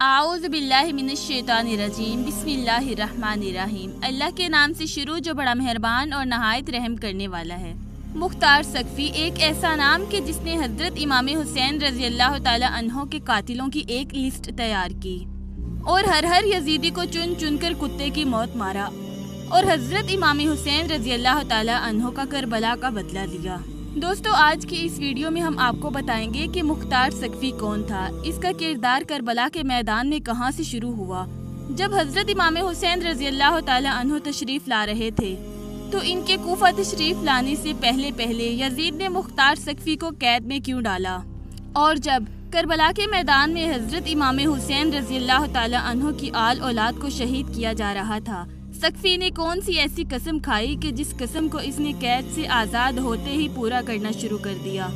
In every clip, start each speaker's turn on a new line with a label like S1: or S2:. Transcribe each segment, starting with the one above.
S1: اعوذ باللہ من الشیطان الرجیم بسم اللہ الرحمن الرحیم۔ اللہ کے نام سے شروع جو بڑا مہربان اور نہایت رحم کرنے والا ہے۔ مختار سقفی ایک ایسا نام کہ جس نے حضرت امام حسین رضی اللہ تعالی عنہ کے قاتلوں کی ایک لسٹ تیار کی اور ہر یزیدی کو چن چن کر کتے کی موت مارا اور حضرت امام حسین رضی اللہ تعالی عنہ کا کربلا کا بدلہ لیا۔ دوستو، آج کی اس ویڈیو میں ہم آپ کو بتائیں گے کہ مختار سقفی کون تھا، اس کا کردار کربلا کے میدان میں کہاں سے شروع ہوا۔ جب حضرت امام حسین رضی اللہ تعالی عنہ تشریف لا رہے تھے تو ان کے کوفہ تشریف لانے سے پہلے یزید نے مختار سقفی کو قید میں کیوں ڈالا، اور جب کربلا کے میدان میں حضرت امام حسین رضی اللہ تعالی عنہ کی آل اولاد کو شہید کیا جا رہا تھا، سقفی نے کون سی ایسی قسم کھائی کہ جس قسم کو اس نے قید سے آزاد ہوتے ہی پورا کرنا شروع کر دیا،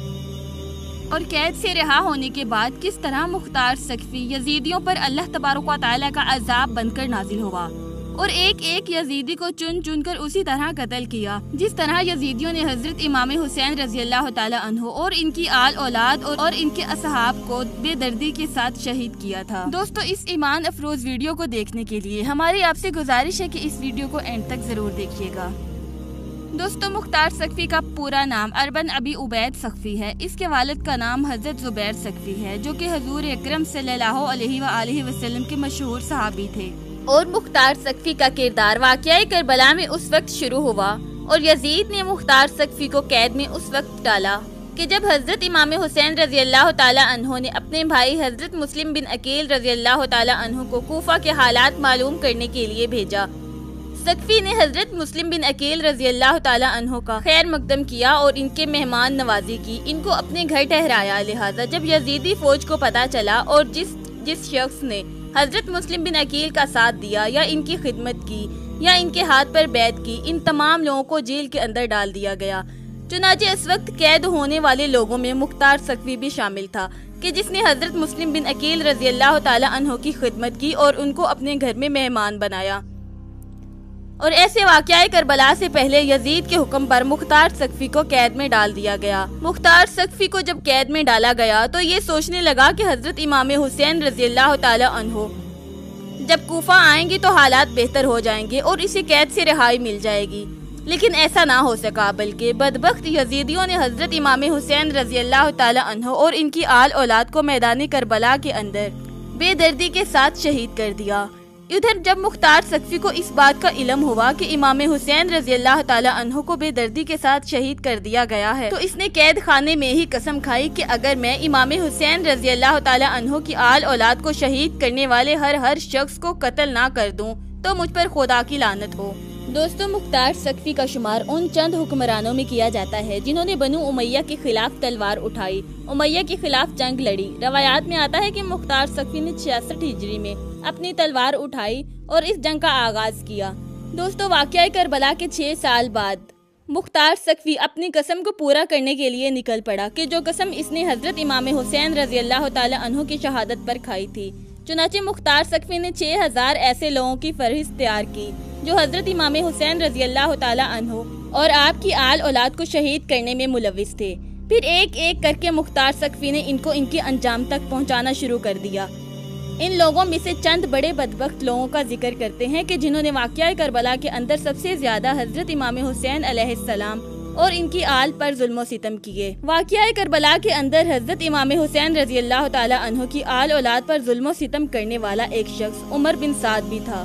S1: اور قید سے رہا ہونے کے بعد کس طرح مختار سقفی یزیدیوں پر اللہ تبارک و تعالی کا عذاب بن کر نازل ہوا اور ایک ایک یزیدی کو چن چن کر اسی طرح قتل کیا جس طرح یزیدیوں نے حضرت امام حسین رضی اللہ تعالی عنہ اور ان کی آل اولاد اور ان کے اصحاب کو بے دردی کے ساتھ شہید کیا تھا۔ دوستو، اس ایمان افروز ویڈیو کو دیکھنے کے لیے ہماری آپ سے گزارش ہے کہ اس ویڈیو کو اینڈ تک ضرور دیکھیے گا۔ دوستو، مختار سقفی کا پورا نام اربن ابی عبید سقفی ہے۔ اس کے والد کا نام حضرت زبیر سقفی ہے، جو کہ حضور اکرم صلی اللہ علیہ وآلہ وسلم کے مشہور صحابی تھے۔ اور مختار سقفی کا کردار واقعہ کربلا میں اس وقت شروع ہوا اور یزید نے مختار سقفی کو قید میں اس وقت ڈالا کہ جب حضرت امام حسین رضی اللہ تعالی عنہ نے اپنے بھائی حضرت مسلم بن عقیل رضی اللہ تعالی عنہ کو کوفہ کے حالات معلوم کرنے کے لیے بھیجا۔ سقفی نے حضرت مسلم بن عقیل رضی اللہ تعالی عنہ کا خیر مقدم کیا اور ان کے مہمان نوازی کی، ان کو اپنے گھر ٹھہرایا۔ لہٰذا جب یزیدی فوج کو پتہ چلا اور جس شخص نے حضرت مسلم بن عقیل کا ساتھ دیا یا ان کی خدمت کی یا ان کے ہاتھ پر بیعت کی، ان تمام لوگوں کو جیل کے اندر ڈال دیا گیا۔ چنانچہ اس وقت قید ہونے والے لوگوں میں مختار سقفی بھی شامل تھا کہ جس نے حضرت مسلم بن عقیل رضی اللہ تعالی عنہ کی خدمت کی اور ان کو اپنے گھر میں مہمان بنایا۔ اور ایسے واقعہ کربلا سے پہلے یزید کے حکم پر مختار سقفی کو قید میں ڈال دیا گیا۔ مختار سقفی کو جب قید میں ڈالا گیا تو یہ سوچنے لگا کہ حضرت امام حسین رضی اللہ تعالی عنہ جب کوفہ آئیں گے تو حالات بہتر ہو جائیں گے اور اسے قید سے رہائی مل جائے گی، لیکن ایسا نہ ہو سکا، بلکہ بدبخت یزیدیوں نے حضرت امام حسین رضی اللہ تعالی عنہ اور ان کی آل اولاد کو میدان کربلا کے اندر بے دردی کے ساتھ شہید کر دیا۔ ادھر جب مختار سقفی کو اس بات کا علم ہوا کہ امام حسین رضی اللہ تعالی عنہ کو بے دردی کے ساتھ شہید کر دیا گیا ہے تو اس نے قید خانے میں ہی قسم کھائی کہ اگر میں امام حسین رضی اللہ تعالی عنہ کی آل اولاد کو شہید کرنے والے ہر شخص کو قتل نہ کر دوں تو مجھ پر خدا کی لعنت ہو۔ دوستو، مختار سقفی کا شمار ان چند حکمرانوں میں کیا جاتا ہے جنہوں نے بنو امیہ کے خلاف تلوار اٹھائی، امیہ کے خلاف جنگ لڑی۔ روایات میں آتا ہے کہ مختار سقفی نے 66 ہجری میں اپنی تلوار اٹھائی اور اس جنگ کا آغاز کیا۔ دوستو، واقعہ کربلا کے 6 سال بعد مختار سقفی اپنی قسم کو پورا کرنے کے لیے نکل پڑا کہ جو قسم اس نے حضرت امام حسین رضی اللہ تعالی عنہ کی شہادت پر کھائی تھی۔ چنانچہ مختار سقفی نے 6000 ایسے لوگوں کی فہرست تیار کی جو حضرت امام حسین رضی اللہ تعالی عنہ اور آپ کی آل اولاد کو شہید کرنے میں ملوث تھے۔ پھر ایک ایک کر کے مختار سقفی نے ان کو ان کے انجام تک پہنچانا شروع کر دیا۔ ان لوگوں میں سے چند بڑے بدبخت لوگوں کا ذکر کرتے ہیں کہ جنہوں نے واقعہ کربلا کے اندر سب سے زیادہ حضرت امام حسین علیہ السلام اور ان کی آل پر ظلم و ستم کیے۔ واقعہ کربلا کے اندر حضرت امام حسین رضی اللہ تعالی عنہ کی آل اولاد پر ظلم و ستم کرنے والا ایک شخص عمر بن سعد بھی تھا۔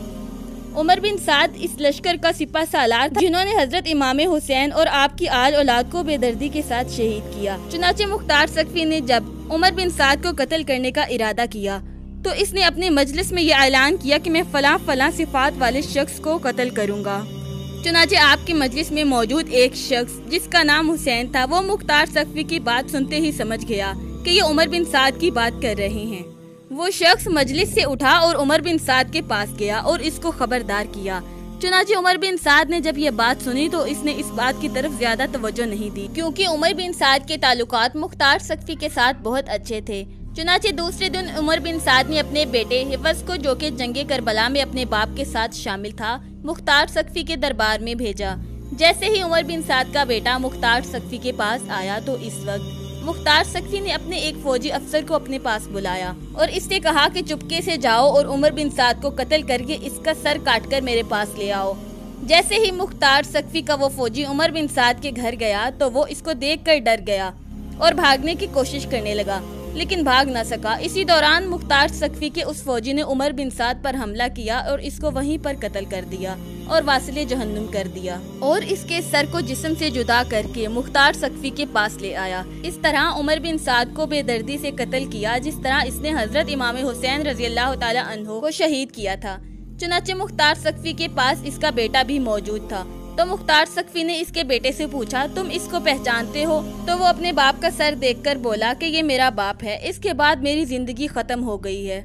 S1: عمر بن سعد اس لشکر کا سپہ سالار تھا جنہوں نے حضرت امام حسین اور آپ کی آل اولاد کو بے دردی کے ساتھ شہید کیا۔ چنانچہ مختار سقفی نے جب عمر بن سعد کو قتل کرنے کا ارادہ کیا تو اس نے اپنے مجلس میں یہ اعلان کیا کہ میں فلاں صفات والے شخص کو قتل کروں گا۔ چنانچہ آپ کے مجلس میں موجود ایک شخص جس کا نام حسین تھا، وہ مختار سقفی کی بات سنتے ہی سمجھ گیا کہ یہ عمر بن سعد کی بات کر رہے ہیں۔ وہ شخص مجلس سے اٹھا اور عمر بن سعد کے پاس گیا اور اس کو خبردار کیا۔ چنانچہ عمر بن سعد نے جب یہ بات سنی تو اس نے اس بات کی طرف زیادہ توجہ نہیں دی کیونکہ عمر بن سعد کے تعلقات مختار سقفی کے ساتھ بہت اچھے تھے۔ چنانچہ دوسرے دن عمر بن سعد نے اپنے بیٹے حفظ کو، جو کہ جنگ کربلا میں اپنے باپ کے ساتھ شامل تھا، مختار سقفی کے دربار میں بھیجا۔ جیسے ہی عمر بن سعد کا بیٹا مختار سقفی کے پاس آیا تو اس وقت مختار سقفی نے اپنے ایک فوجی افسر کو اپنے پاس بلایا اور اس سے کہا کہ چپکے سے جاؤ اور عمر بن سعد کو قتل کر کے اس کا سر کاٹ کر میرے پاس لے آؤ۔ جیسے ہی مختار سقفی کا وہ فوجی عمر بن سعد کے گھر گیا تو وہ اس کو دیکھ کر ڈر گیا اور بھاگنے کی کوشش کرنے لگا، لیکن بھاگ نہ سکا۔ اسی دوران مختار سقفی کے اس فوجی نے عمر بن سعد پر حملہ کیا اور اس کو وہیں پر قتل کر دیا اور واصل جہنم کر دیا، اور اس کے سر کو جسم سے جدا کر کے مختار سقفی کے پاس لے آیا۔ اس طرح عمر بن سعد کو بے دردی سے قتل کیا، جس طرح اس نے حضرت امام حسین رضی اللہ تعالی عنہ کو شہید کیا تھا۔ چنانچہ مختار سقفی کے پاس اس کا بیٹا بھی موجود تھا، تو مختار سقفی نے اس کے بیٹے سے پوچھا تم اس کو پہچانتے ہو؟ تو وہ اپنے باپ کا سر دیکھ کر بولا کہ یہ میرا باپ ہے، اس کے بعد میری زندگی ختم ہو گئی ہے۔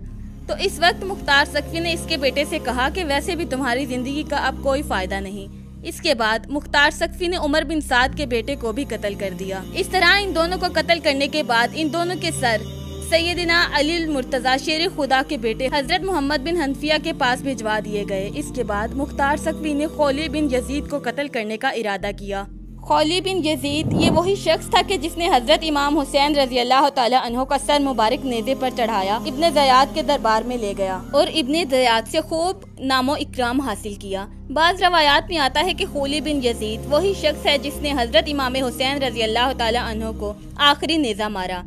S1: تو اس وقت مختار سقفی نے اس کے بیٹے سے کہا کہ ویسے بھی تمہاری زندگی کا اب کوئی فائدہ نہیں۔ اس کے بعد مختار سقفی نے عمر بن سعد کے بیٹے کو بھی قتل کر دیا۔ اس طرح ان دونوں کو قتل کرنے کے بعد ان دونوں کے سر سیدنا علی المرتضی شیر خدا کے بیٹے حضرت محمد بن حنفیہ کے پاس بھجوا دیے گئے۔ اس کے بعد مختار سقفی نے خولی بن یزید کو قتل کرنے کا ارادہ کیا۔ خولی بن یزید یہ وہی شخص تھا کہ جس نے حضرت امام حسین رضی اللہ تعالی عنہ کا سر مبارک نیزے پر چڑھایا، ابن زیاد کے دربار میں لے گیا اور ابن زیاد سے خوب نام و اکرام حاصل کیا۔ بعض روایات میں آتا ہے کہ خولی بن یزید وہی شخص ہے جس نے حضرت امام حسین رضی اللہ تعالی عنہ کو آخری نیزہ مارا۔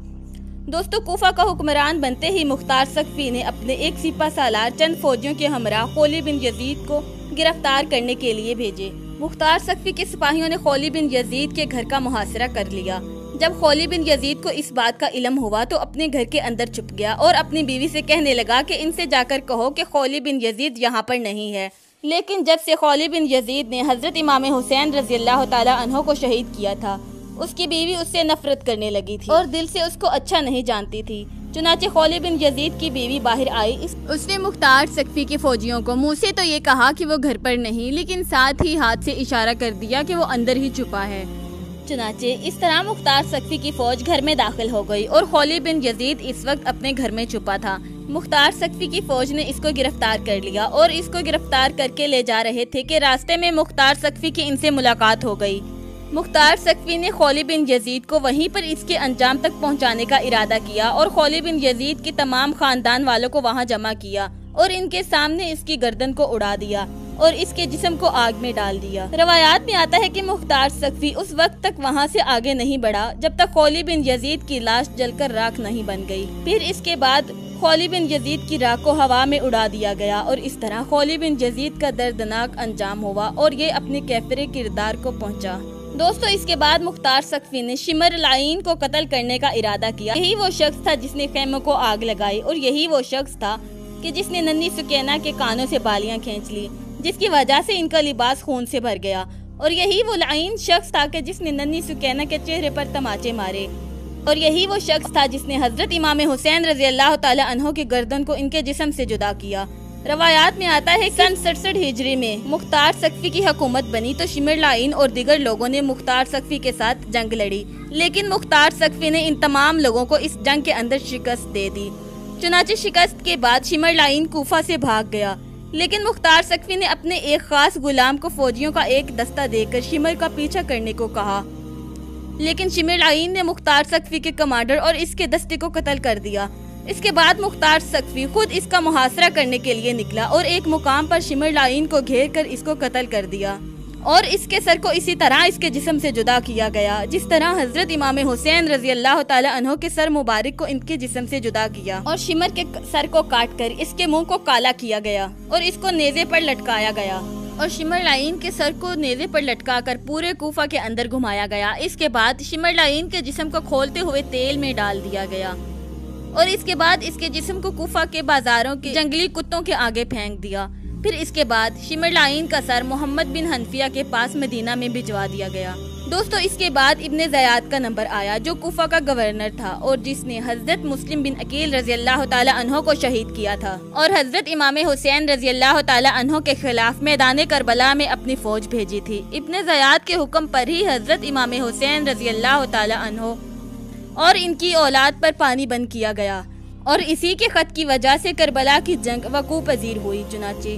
S1: دوستو، کوفہ کا حکمران بنتے ہی مختار سقفی نے اپنے ایک سپہ سالار چند فوجیوں کے ہمراہ خولی بن یزید کو گرفتار کرنے کے لیے بھیجے۔ مختار سقفی کے سپاہیوں نے خولی بن یزید کے گھر کا محاصرہ کر لیا۔ جب خولی بن یزید کو اس بات کا علم ہوا تو اپنے گھر کے اندر چھپ گیا اور اپنی بیوی سے کہنے لگا کہ ان سے جا کر کہو کہ خولی بن یزید یہاں پر نہیں ہے۔ لیکن جب سے خولی بن یزید نے حضرت امام حسین رضی اللہ تعالی عنہ کو شہید کیا تھا، اس کی بیوی اس سے نفرت کرنے لگی تھی اور دل سے اس کو اچھا نہیں جانتی تھی۔ چنانچہ خولی بن یزید کی بیوی باہر آئی، اس نے مختار سقفی کے فوجیوں کو منہ سے تو یہ کہا کہ وہ گھر پر نہیں، لیکن ساتھ ہی ہاتھ سے اشارہ کر دیا کہ وہ اندر ہی چھپا ہے۔ چنانچہ اس طرح مختار سقفی کی فوج گھر میں داخل ہو گئی اور خولی بن یزید اس وقت اپنے گھر میں چھپا تھا۔ مختار سقفی کی فوج نے اس کو گرفتار کر لیا اور اس کو گرفتار کر کے لے جا رہے تھے کہ راستے میں مختار سقفی کی ان سے ملاقات ہو گئی۔ مختار سقفی نے خولی بن یزید کو وہیں پر اس کے انجام تک پہنچانے کا ارادہ کیا اور خولی بن یزید کی تمام خاندان والوں کو وہاں جمع کیا اور ان کے سامنے اس کی گردن کو اڑا دیا اور اس کے جسم کو آگ میں ڈال دیا۔ روایات میں آتا ہے کہ مختار سقفی اس وقت تک وہاں سے آگے نہیں بڑھا جب تک خولی بن یزید کی لاش جل کر راکھ نہیں بن گئی۔ پھر اس کے بعد خولی بن یزید کی راکھ کو ہوا میں اڑا دیا گیا اور اس طرح خولی بن یزید کا دردناک انجام ہوا اور یہ اپنے کیفر کردار کو پہنچا۔ دوستو، اس کے بعد مختار سقفی نے شمر العین کو قتل کرنے کا ارادہ کیا۔ یہی وہ شخص تھا جس نے خیموں کو آگ لگائی اور یہی وہ شخص تھا کہ جس نے ننھی سکینہ کے کانوں سے بالیاں کھینچ لی، جس کی وجہ سے ان کا لباس خون سے بھر گیا، اور یہی وہ لعین شخص تھا کہ جس نے ننھی سکینہ کے چہرے پر تماچے مارے، اور یہی وہ شخص تھا جس نے حضرت امام حسین رضی اللہ تعالی عنہ کی گردن کو ان کے جسم سے جدا کیا۔ روایات میں آتا ہے کہ سن 67 ہجری میں مختار سقفی کی حکومت بنی تو شمر لعین اور دیگر لوگوں نے مختار سقفی کے ساتھ جنگ لڑی، لیکن مختار سقفی نے ان تمام لوگوں کو اس جنگ کے اندر شکست دے دی۔ چنانچہ شکست کے بعد شمر لعین کوفہ سے بھاگ گیا، لیکن مختار سقفی نے اپنے ایک خاص غلام کو فوجیوں کا ایک دستہ دے کر شمر کا پیچھا کرنے کو کہا، لیکن شمر لعین نے مختار سقفی کے کمانڈر اور اس کے دستے کو قتل کر دیا۔ اس کے بعد مختار سقفی خود اس کا محاصرہ کرنے کے لیے نکلا اور ایک مقام پر شمر لعین کو گھیر کر اس کو قتل کر دیا اور اس کے سر کو اسی طرح اس کے جسم سے جدا کیا گیا جس طرح حضرت امام حسین رضی اللہ تعالی عنہ کے سر مبارک کو ان کے جسم سے جدا کیا، اور شمر کے سر کو کاٹ کر اس کے منہ کو کالا کیا گیا اور اس کو نیزے پر لٹکایا گیا، اور شمر لعین کے سر کو نیزے پر لٹکا کر پورے کوفہ کے اندر گھمایا گیا۔ اس کے بعد شمر لعین کے جسم کو کھولتے ہوئے تیل میں ڈال دیا گیا اور اس کے بعد اس کے جسم کو کوفہ کے بازاروں کے جنگلی کتوں کے آگے پھینک دیا۔ پھر اس کے بعد شمر لعین کا سر محمد بن حنفیہ کے پاس مدینہ میں بھجوا دیا گیا۔ دوستو، اس کے بعد ابن زیاد کا نمبر آیا جو کوفہ کا گورنر تھا اور جس نے حضرت مسلم بن عقیل رضی اللہ تعالی عنہ کو شہید کیا تھا اور حضرت امام حسین رضی اللہ تعالی عنہ کے خلاف میدان کربلا میں اپنی فوج بھیجی تھی۔ ابن زیاد کے حکم پر ہی حضرت امام حسین رضی اللہ تعالی عنہ اور ان کی اولاد پر پانی بند کیا گیا اور اسی کے خط کی وجہ سے کربلا کی جنگ وقوع پذیر ہوئی۔ چنانچہ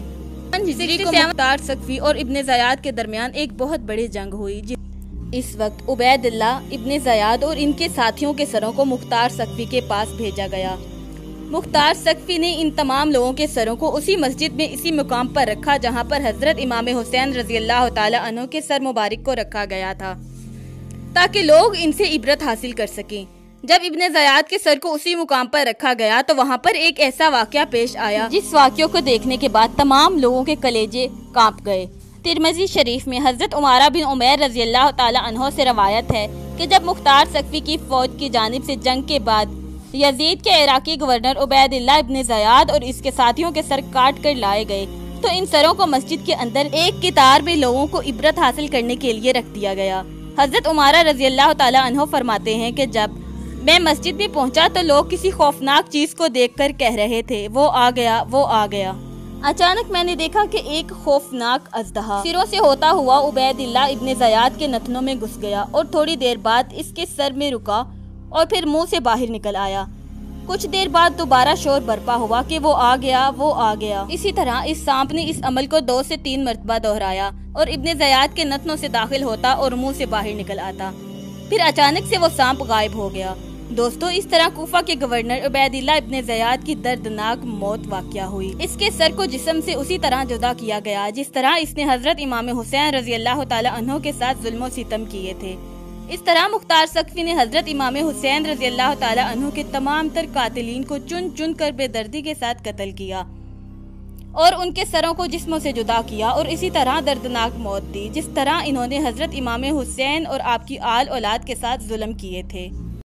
S1: ہجری کو مختار سقفی اور ابن زیاد کے درمیان ایک بہت بڑی جنگ ہوئی اس وقت عبید اللہ ابن زیاد اور ان کے ساتھیوں کے سروں کو مختار ثقفی کے پاس بھیجا گیا۔ مختار ثقفی نے ان تمام لوگوں کے سروں کو اسی مسجد میں اسی مقام پر رکھا جہاں پر حضرت امام حسین رضی اللہ تعالی عنہ کے سر مبارک کو رکھا گیا تھا، تاکہ لوگ ان سے عبرت حاصل کر سکیں۔ جب ابن زیاد کے سر کو اسی مقام پر رکھا گیا تو وہاں پر ایک ایسا واقعہ پیش آیا جس واقعے کو دیکھنے کے بعد تمام لوگوں کے کلیجے کانپ گئے۔ ترمذی شریف میں حضرت عمارہ بن عمیر رضی اللہ تعالی عنہ سے روایت ہے کہ جب مختار ثقفی کی فوج کی جانب سے جنگ کے بعد یزید کے عراقی گورنر عبید اللہ ابن زیاد اور اس کے ساتھیوں کے سر کاٹ کر لائے گئے تو ان سروں کو مسجد کے اندر ایک قطار میں لوگوں کو عبرت حاصل کرنے کے لیے رکھ دیا گیا۔ حضرت عمارہ رضی اللہ تعالی عنہ فرماتے ہیں کہ جب میں مسجد میں پہنچا تو لوگ کسی خوفناک چیز کو دیکھ کر کہہ رہے تھے، وہ آ گیا، وہ آ گیا۔ اچانک میں نے دیکھا کہ ایک خوفناک اژدہا سروں سے ہوتا ہوا عبید اللہ ابن زیاد کے نتنوں میں گھس گیا اور تھوڑی دیر بعد اس کے سر میں رکا اور پھر منہ سے باہر نکل آیا۔ کچھ دیر بعد دوبارہ شور برپا ہوا کہ وہ آ گیا، وہ آ گیا۔ اسی طرح اس سانپ نے اس عمل کو 2 سے 3 مرتبہ دہرایا اور ابن زیاد کے نتنوں سے داخل ہوتا اور منہ سے باہر نکل آتا، پھر اچانک سے وہ سانپ غائب ہو گیا۔ دوستو، اس طرح کوفہ کے گورنر عبید اللہ ابن زیاد کی دردناک موت واقع ہوئی۔ اس کے سر کو جسم سے اسی طرح جدا کیا گیا جس طرح اس نے حضرت امام حسین رضی اللہ تعالی عنہ کے ساتھ ظلم و ستم کیے تھے۔ اس طرح مختار ثقفی نے حضرت امام حسین رضی اللہ تعالی عنہ کے تمام تر قاتلین کو چن چن کر بے دردی کے ساتھ قتل کیا اور ان کے سروں کو جسموں سے جدا کیا اور اسی طرح دردناک موت دی جس طرح انہوں نے حضرت امام حسین اور آپ کی آل اولاد کے ساتھ ظلم کیے تھے۔